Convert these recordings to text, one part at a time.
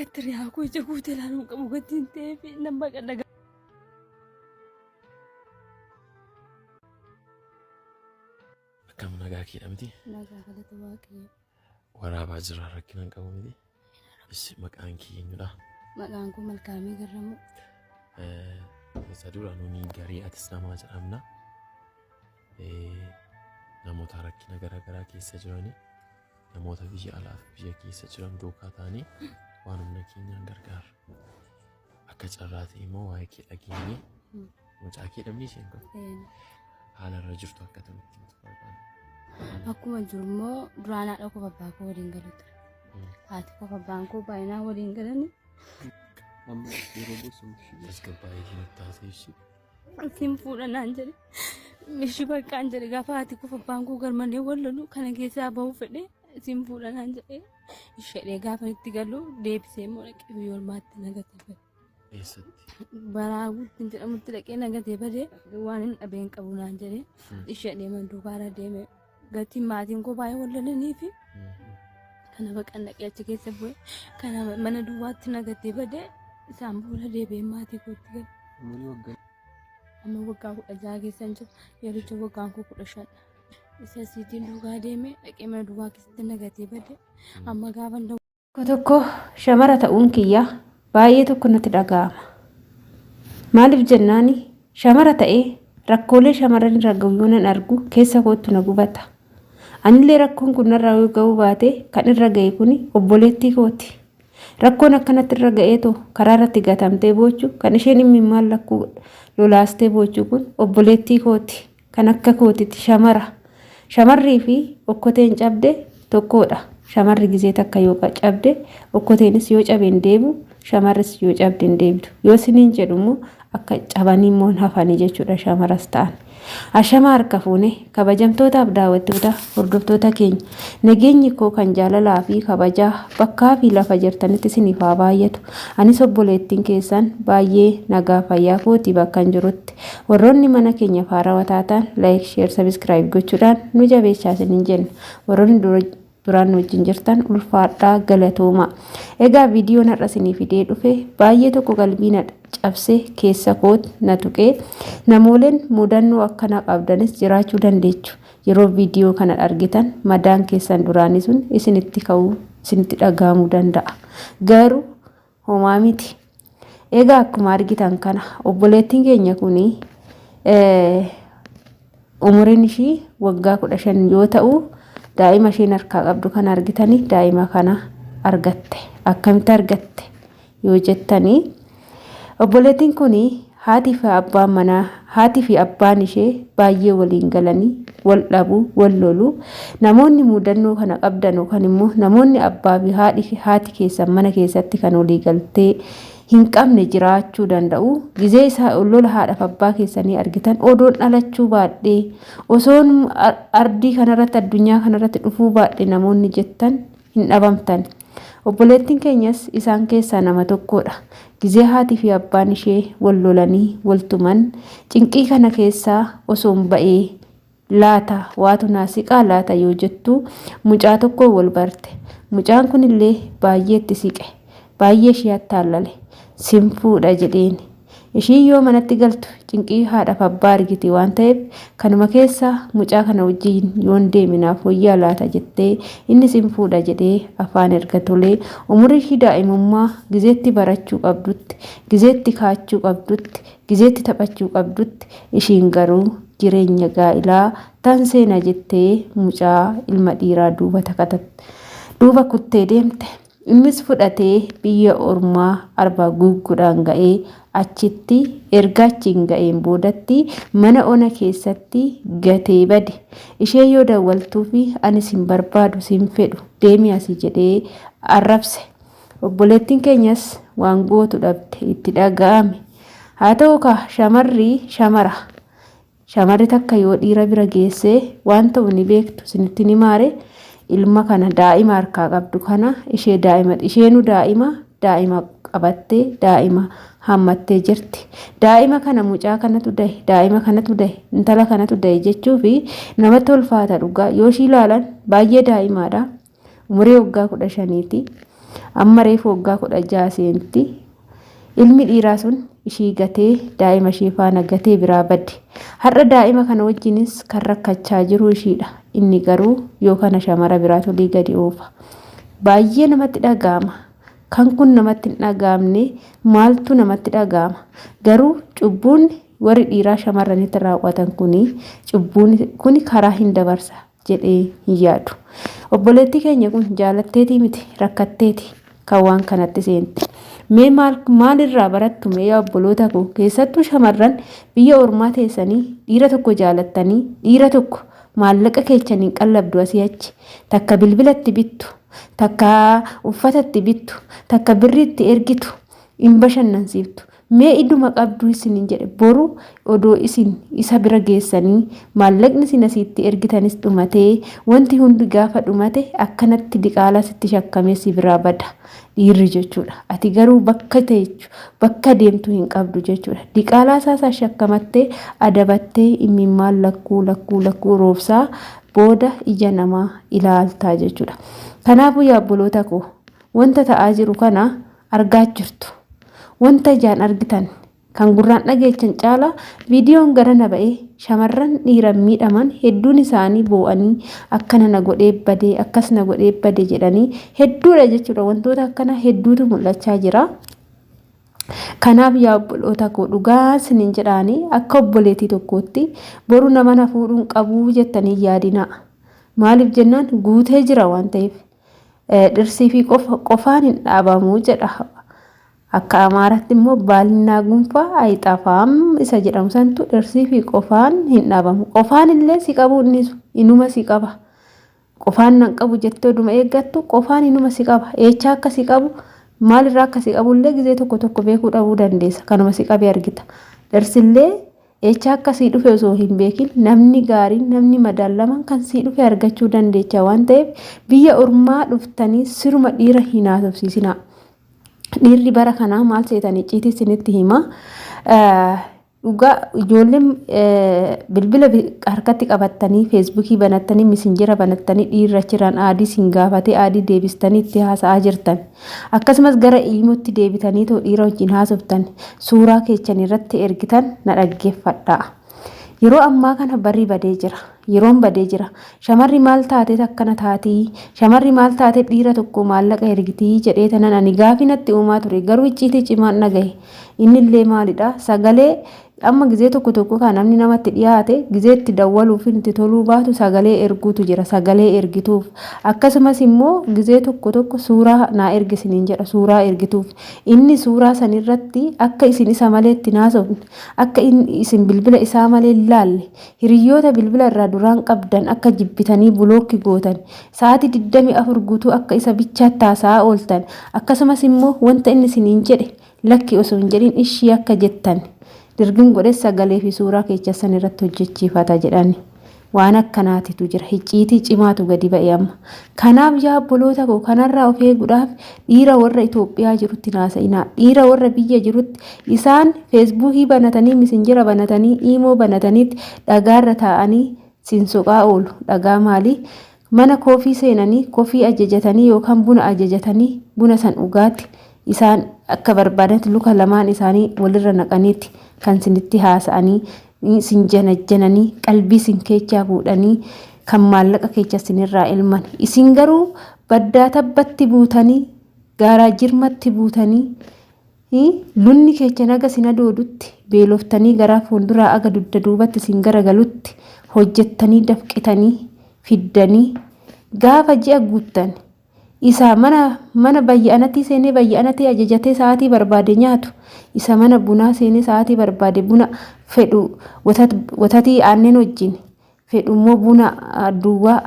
Akkatti riyaa koo ija guute ilaaluun qabu gatiin ta'ee fi nama qannaga. Akkam nagaa keedha miti? Nagaa galata waaqayyo. Waraabaa jira rakkina hin qabu miti? Isi maqaan kee eenyudha? Maqaan koo Malkaamee Garramuu. Isa dura nuuni garii atis namaa jedhamna. Namoota rakkina garaagaraa keessa jiranii namoota biyya alaa fi biyya keessa jiran duukaa ta'anii waan humna keenyaan gargaara. Akka carraa ta'e immoo waa'ee kee dhageenye mucaa kee dhabnee isheen kun haala irra jirtu akka tamitti nuti barbaanna. Akkuma jiru immoo duraan haadha koo abbaa koo waliin galu ture. Haati koo abbaan koo baay'inaan waliin galanii. Amma yeroo bosoomti tasgabbaa'ee natti taasise. Isin fuudhanaan jedhe. Mishi bakkaan jedhe gaafa haati koo abbaan koo garmalee wallolu kana keessaa bahuu fedhe isin fuudhanaan jedhe. Ishee gaafa itti galu deebisee immoo dhaqee biyya olmaatti nagatee bade. Eessatti? Baraaguutti jedhamutti dhaqee nagatee bade waan hin dhabeen qabu naan jedhe. Ishee deeman duubaara deeme gatiin maatiin koo baay'ee wallolanii fi kana baqan dhaqee achi keessa bu'e kana mana duwwaatti nagatee bade isaan booda deebi'ee maatii kootti gale. Amma waggaa 16 keessan jiru yeroo waggaan koo 15 isa siitiin duugaa deeme dhaqee mana duwwaa keessatti nagatee bade amma gaafa tokko shamara ta'uun kiyya baay'ee tokko natti dhaga'ama. Maaliif jennaani shamara ta'ee rakkoolee shamarran irra ga'uun argu keessa kootu na gubata. Anillee rakkoon kun narraa yoo ga'uu baate kan irra ga'e kuni obboleettii kooti. Rakkoon akkanatti irra ga'eetoo karaa irratti gatamtee boochu kan isheen hin maallaquu lolaastee boochu kun obboleettii kooti. Kan akka kootitti shamara. Shamarrii fi okkoteen cabde tokkodha. Shamarri gizee takka yoo cabde okkoteenis yoo cabeen deebu shamarris yoo cabdeen deebitu. Yoo siniin jedhumu akka cabanii immoo hafanii jechuudha shamaras ta'an. Ashama harka fuune kabajamtootaaf daawwattoota hordoftoota keenya nageenyi koo kan jaalalaa fi kabajaa bakkaa fi lafa jirtanitti isiniif haa baay'atu. Anis obboleettiin keessan baay'ee nagaa fayyaa kooti bakka hin jirutti. Warroonni mana keenya faarawaa taatan like, share, subscribe gochuudhaan nu jabeessaa isiniin jenna. Warroonni duraan wajjin jirtan ulfaadhaa galatooma. Egaa viidiyoon har'a isinii fidee dhufe baay'ee tokko qalbii na cabse keessa koot na tuqee namooleen mudannoo akkana qabdanis jiraachuu dandeechu. Yeroo viidiyoo kana argitan madaan keessan duraanii sun isinitti ka'uu isinitti dhagahamuu danda'a. Garuu homaa miti. Egaa akkuma argitan kana obboleettiin keenya kuni umuriin ishii waggaa 15 yoo ta'u daa'ima isheen harkaa qabdu kana argitanii daa'ima kana argatte. Akkamitti argatte yoo jettanii obboleettiin kuni haati fi abbaan ishee baay'ee waliin galanii wal dhabu wal lolu namoonni mudannoo kana qabdan yookaan immoo namoonni abbaa fi haati keessan mana keessatti kan walii galtee hin qabne jiraachuu danda'u. Gizee isaa lola haadhaaf abbaa keessanii argitan odoon dhalachuu baadhee osoon ardii kanarratti addunyaa kanarratti dhufuu baadhee namoonni jettan hin dhabamtan. Obboleettiin keenyas isaan keessaa nama tokkodha. Gizee haati fi abbaan ishee wal lolanii wal tuman cinqii kana keessaa osoon ba'ee laata waatu naasiqaa laata yoo jettu mucaa tokko wal barte. Mucaan kunillee baay'ee itti siqe. Baay'ee ishee attaalale. Simfuudha jedheen. Ishii yoo manatti galtu cinqii haadhaaf abbaa argiti waan ta'eef kanuma keessaa mucaa kana wajjin yoon deeminaaf wayyaa laata jettee inni simfuudha jedhee afaan erga tolee umurii ishii daa'imummaa gizeetti barachuu qabdutti gizeetti kaachuu qabdutti gizeetti taphachuu qabdutti ishiin garuu jireenya gaa'ilaa tan seena jettee mucaa ilma dhiiraa duuba kuttee deemte. Innis fudhatee biyya ormaa arbaa guguudhaan ga'ee achitti erga achiin ga'een boodatti mana ona keessatti gatee bade. Ishee yoo dawwaltuu fi anis hin barbaadu sin fedhu deemi asii jedhee arrabse. Obboleettiin keenyas waan gootu dhabde itti dhaga'ame. Haa ta'u shamarri takka yoo dhiira bira geessee waan ta'u ni beektu sinitti ni maare. Ilma kana daa'ima harkaa qabdu kana isheenu daa'ima qabattee daa'ima hammattee jirti. Daa'ima kana mucaa kanatu dahe daa'ima kanatu dahe intala kanatu dahe jechuu fi namatti ulfaata dhugaa yoo ishii ilaalan baay'ee daa'imaadha. Umurii waggaa 15ti. amma reefu waggaa 16 seenti. Ilmi dhiiraa sun ishii gatee daa'ima ishee faana gatee biraa badde. Har'a daa'ima kana wajjinis kan rakkachaa jiru ishiidha. Inni garuu yoo kana shamara biraa tolii gadi oofa. Baay'ee namatti dhaga'ama. Kan kun namatti hin dhaga'amne maaltu namatti dhaga'ama? Garuu cubbuun warri dhiiraa shamarranitti raawwatan kuni karaa hin dabarsa jedhee hin yaadu. Obboleettii keenya kun jaalatteetii miti rakkatteeti kan waan kanatti seente. Mee maalirraa barattu mee yaa obboloota koo? Keessattuu shamarran biyya ormaa teessanii dhiira tokko jaalattanii dhiira tokko maallaqa keessaniin qallabdu asii achi takka bilbilatti bittu takka uffatatti bittu takka birriitti ergitu hin bashannansiiftu. Mee iduma qabdu isinin jedhe boru odoo isin isa bira geessanii maallaqni isin asitti ergitanis dhumatee wanti hundi gaafa dhumate akkanatti diqaalaa sitti shakkamee si biraa bada dhiirri jechuudha. Ati garuu bakka deemtu hin qabdu jechuudha. Diqaalaa isaa shakkamattee adabattee imimmaan lakkuu roobsaa booda ija namaa ilaaltaa jechuudha. Kanaafuu yaa obboloota koo wanta ta'aa jiru kana argaa jirtu. Wanta ijaan argitan kan gurraan dhageechan caala viidiyoon gara na ba'ee shamarran dhiiran miidhaman hedduun isaanii boo'anii akkana na godhee badee akkas na godhee badee jedhanii hedduudha jechuudha. Wantoota akkana hedduutu mul'achaa jira. Kanaaf yaa obboloota koo dhugaa isiniin jedhaanii akka obboleettii tokkootti boru nama na fuudhuun qabuu jettanii yaadinaa. Maaliif jennaan guutee jira waan ta'eef dhirsii fi qofaan hin dhaabamuu jedha. Akka Amaaraatti immoo baalinaa gunfaa ayixafaam isa jedhamu santu dhirsii fi qofaan hin dhaabamu. Qofaan illee si qabu inuma si qaba. Qofaan nan qabu jettee oduma eeggattu qofaan inuma si qaba. Eechaa akka si qabu maalirraa akka si qabu illee gizee tokko beekuu dhabuu dandeessa. Kanuma si qabee argita. Dhirsillee eechaa akka si dhufe osoo hin beekin namni gaariin namni madaalaman kan si dhufe argachuu dandeecha waan ta'eef biyya ormaa dhuftanii siruma dhiira hin haasofsiisinaa. Dhiirri bara kanaa maal seetanii ciitii isinitti hima. Dhugaa ijoolleen bilbila harkatti qabattanii feesbuukii banattanii misinjira banattanii dhiirra jiraan aadii siin gaafatee aadii deebistanii itti haasa'aa jirtan. Akkasumas gara ilmootti deebitanii too dhiira wajjin haasoftan suuraa keessan irratti ergitan na dhaggeeffadhaa. Yeroo ammaa kana barri badee jira. Yeroon badee jira. Shamarri maal taatee akkana taatii? Shamarri maal taatee dhiira tokko maallaqa ergitii jedhee tanan ani gaafinatti uumaa ture. Garuu icciitii cimaan dhagahe. Inni illee maalidha? Sagalee amma gizee tokko kan namni namatti dhiyaate gizeetti dawwaluuf itti toluu baatu sagalee erguutu jira. Sagalee ergituuf. Akkasumas immoo gizee tokko suuraa naa ergisiniin jedha. Suuraa ergituuf. Inni suuraa sanirratti akka isin isa malee itti naasofne akka isin bilbila isaa malee laalle hiriyyoota bilbila irraa duraan qabdan akka jibbitanii bulookki gootan sa'aatii 24 guutuu akka isa bichaatti taasa'aa ooltan akkasumas immoo wanta inni isiniin jedhe lakki osoo hin jedhin ishii akka jettan dirgin godhe sagalee fi suuraa keessan irratti hojjechiifata jedhani. Waan akkanaatitu jira. Hicciitii cimaatu gadi ba'e amma. Kanaaf yaa obboloota koo kanarraa of eeguudhaaf dhiira warra Itoophiyaa jirutti naasa'inaa. Dhiira warra biyya jirutti isaan feesbuukii banatanii misinjira banatanii iimoo banataniitti dhagaarra taa'anii sinsoqaa oolu. Dhagaa maalii? Mana koofii seenanii koofii ajajatanii yookaan buna ajajatanii buna san dhugaatti isaan akka barbaadatti luka lamaan isaanii walirra naqaniitti kan sinitti haasa'anii sin janajjananii qalbii sin keechaa fuudhanii kan maallaqa keecha sinirraa ilman. Isin garuu baddaa tabbatti buutanii gaaraa jirmatti buutanii lunni keecha naga sina doodutti beeloftanii garaa fuulduraa aga dudda duubatti sin garagalutti hojjettanii dafqitanii fiddanii gaafa ji'a guuttan isa mana bayyanatii seenee bayyanatii ajajatee sa'aatii barbaade nyaatu isa mana bunaa seenee sa'aatii barbaade buna fedhu watatii aanneen wajjin fedhu immoo buna duwwaa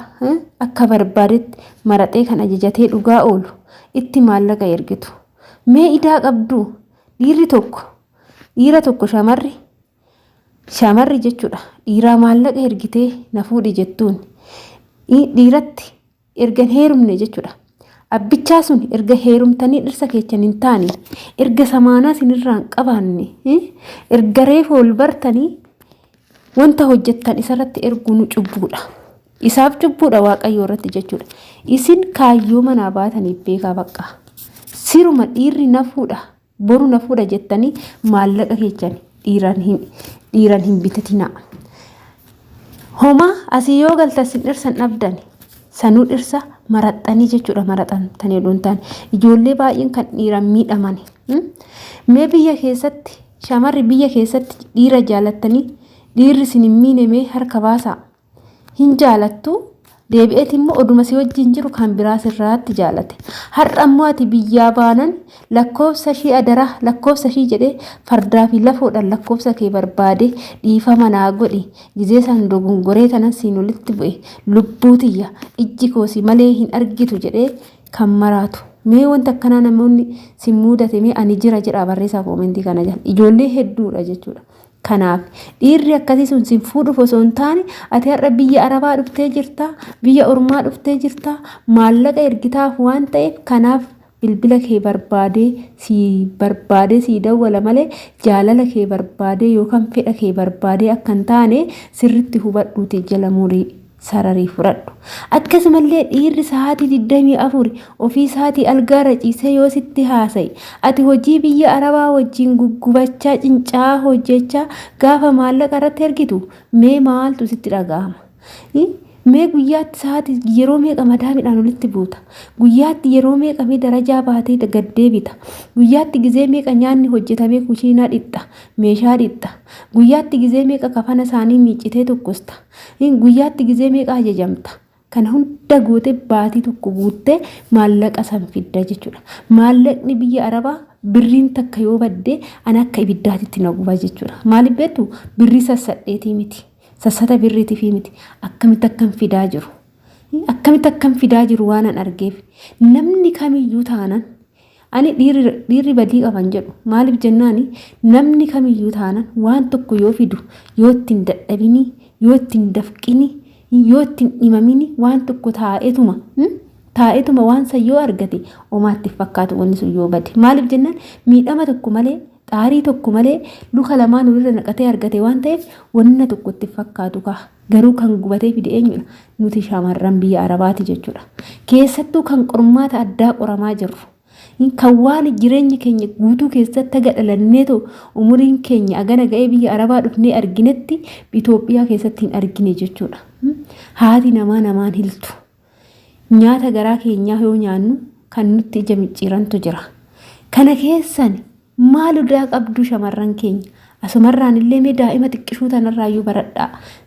akka barbaadetti maraxee kan ajajatee dhugaa oolu itti maallaqa ergitu. Mee idaa qabdu dhiira tokko shamarri jechuudha. Dhiiraa maallaqa ergitee na fuudhi jettuun dhiiratti ergan heerumne jechuudha. Abbichaa sun erga heerumtanii dhirsa keechan hin taane erga samaanaa sinirraan qabaanne erga reefu ol bartanii wanta hojjettan isarratti erguun cubbuudha. Isaaf cubbuudha waaqayyoo irratti jechuudha. Isin kaayyoo manaa baataniif beekaa baqa. siruma dhiirri nafuudha boru nafuudha jettanii maallaqa keessan dhiiran hin bitatinaa. Homa asii yoo galtas dhirsan dhabdani sanuu dhirsa maraxxanii jechuudha maraxxanii dhuuntaan ijoollee baay'een kan dhiiran miidhamani. Mee biyya keessatti shamarri biyya keessatti dhiira jaalattanii dhiirri sin hin miinemee harka baasaa hin jaalattu deebi'eeti immoo oduma si wajjin jiru kan biraa sirraatti jaalate har'a ammoo ati biyyaa baanan lakkoofsa ishii adaraa lakkoofsa ishii jedhee fardaa fi lafoodhaan lakkoofsa kee barbaade dhiifama naa godhi gizee san dogongoree tanan siin walitti bu'e lubbuu tiyya ijji koosi malee hin argitu jedhee kan maraatu. Mee wanta akkanaa namoonni si mudate mee ani jira jedha barreessaa koomentii kana jala ijoollee hedduudha jechuudha. Kanaaf dhiirri akkasii sun sin fuudhuuf osoo hin taane ati har'a biyya arabaa dhuftee jirta biyya ormaa dhuftee jirta maallaqa ergitaaf waan ta'eef kanaaf bilbila kee barbaadee si dawwala malee jaalala kee barbaadee yookaan fedha kee barbaadee akka hin taane sirritti hubadhuuti jala murii sararii fudhadhu. Akkasumallee dhiirri sa'aatii 24 ofii isaatii algaarra ciisee yoo sitti haasa'i ati hojii biyya arabaa wajjin guggubachaa cincaa hojjechaa gaafa maallaqa irratti ergitu mee maaltu sitti dhaga'ama? Mee guyyaatti sa'aatii yeroo meeqa madaamiidhaan walitti buuta? Guyyaatti yeroo meeqa mee darajaa baatee gaddee bita? Guyyaatti gizee meeqa nyaanni hojjetamee kushiinaa dhixxa meeshaa dhixxa? Guyyaatti gizee meeqa kafana isaanii miiccitee tokkosta? Guyyaatti gizee meeqa ajajamta? Kana hunda gootee baatii tokko guuttee maallaqa san fidda jechuudha. Maallaqni biyya arabaa birriin takka yoo badde ana akka ibiddaatitti na guba jechuudha. Maaliif beektu birrii sassadheetii miti. Sassata birriitii fi miti akkamitti akkam fidaa jiru. Akkamitti akkam fidaa jiru waan an argeef namni kamiyyuu taanan ani dhiirri badii qaban jedhu maaliif jennaani namni kamiyyuu taanan waan tokko yoo fidu yoo ittiin dadhabini yoo ittiin dafqini yoo ittiin dhimamini waan tokko taa'etuma waan san yoo argate omaatti fakkaatu wanni sun yoo bade maaliif jennaan miidhama tokko malee xaarii tokko malee luka lamaan walirra naqatee argate waan ta'eef wanna tokkotti fakkaatu garuu kan gubatee fide eenyudha nuti shamarran biyya arabaati jechuudha. Keessattuu kan qormaata addaa qoramaa jirru kan waan jireenya keenya guutuu keessatti gadhalannee ta'u umuriin keenya agana ga'ee biyya arabaa dhufnee arginetti Itoophiyaa keessatti hin argine jechuudha. Haati namaan hiltu nyaata garaa keenyaa yoo nyaannu kan nutti ija micciirantu jira. Kana keessan maal udaa qabdu shamarran keenya asumarraan illee mee daa'ima xiqqishuu tanarraayyuu baradhaa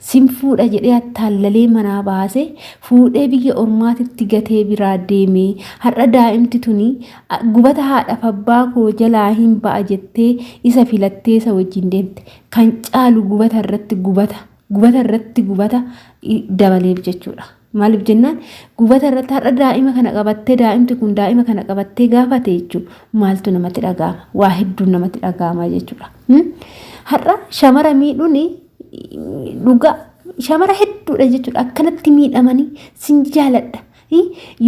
sin fuudha jedhee attaallalee manaa baase fuudhee biyya ormaatitti gatee biraa deemee har'a daa'imti tuni gubata haadhaaf abbaa koo jalaa hin ba'a jettee isa filattee isa wajjin deemte kan caalu gubata irratti gubata dabaleef jechuudha. Maaliif jennaan gubata irratti har'a daa'ima kana qabattee daa'imti kun daa'ima kana qabattee gaafate jechuudha maaltu namatti dhaga'ama waa hedduun namatti dhaga'ama jechuudha. Har'a shamara miidhuun dhugaa shamara hedduudha jechuudha akkanatti miidhamanii sin jaaladha.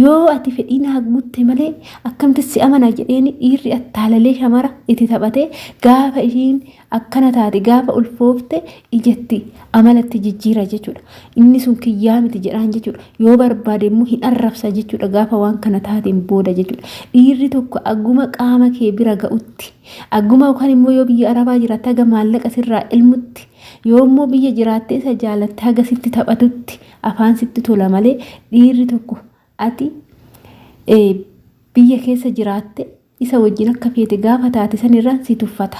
Yoo ati fedhii naa guutte malee akkamitti si amana jedheeni dhiirri attaalalee shamara itti taphatee gaafa ishiin akkana taate gaafa ulfoofte ijatti amalatti jijjiira jechuudha. Inni sun kiyyaa miti jedhaan jechuudha. Yoo barbaade immoo hin arrabsa jechuudha gaafa waan kana taateen booda jechuudha. Dhiirri tokko agguma qaama kee bira ga'utti agguma yookaan immoo yoo biyya arabaa jiraatte haga maallaqa sirraa ilmutti yoo immoo biyya jiraatte isa jaalatte haga sitti taphatutti afaan sitti tola malee dhiirri tokko ati biyya keessa jiraatte isa wajjin akka feete gaafa taate sanirraan si tuffata.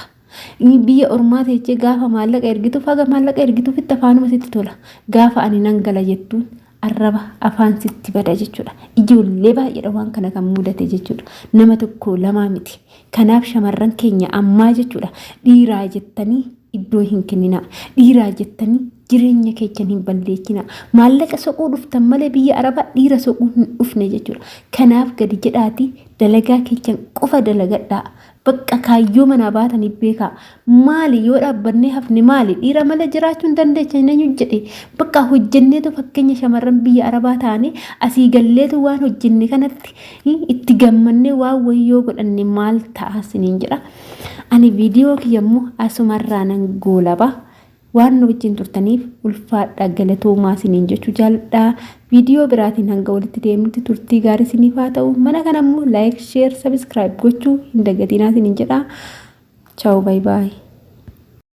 Biyya ormaa teechee gaafa maallaqa ergituuf haga maallaqa ergituufitti afaanuma sitti tola. Gaafa ani nan gala jettuun arraba afaan sitti bada jechuudha. Ijoollee baay'eedha waan kana kan mudate jechuudha. Nama tokko lamaa miti. Kanaaf shamarran keenya ammaa jechuudha dhiiraa jettanii iddoo hin kennina. Dhiiraa jettanii jireenya keechan hin balleessina. Maallaqa soquu dhuftan malee biyya arabaa dhiira soquu hin dhufne jechuudha. Kanaaf gadi jedhaati dalagaa keechan qofa dalagadhaa. Bakka kaayyoo manaa baatanii beekaa maali yoo dhaabbannee hafne maali dhiira malee jiraachuu hin dandeenya eenyu jedhe bakka hojjenneetu fakkeenya shamarran biyya arabaa taane asii galleetu waan hojjenne kanatti itti gammannee waan wayyoo godhanne maal ta'a siniin jedha. Ani viidiyoo kiyyammoo asumarraa nan goolaba waan nu wajjin turtaniif ulfaadha galatoomaa isiniin jechuu jaalladha. Viidiyoo biraatiin hanga walitti deemnutti turtii gaarii isiniif haa ta'u. Mana kanammoo like, share, subscribe gochuu hin dagatinaa isiniin jedha. Ciao, bye bye.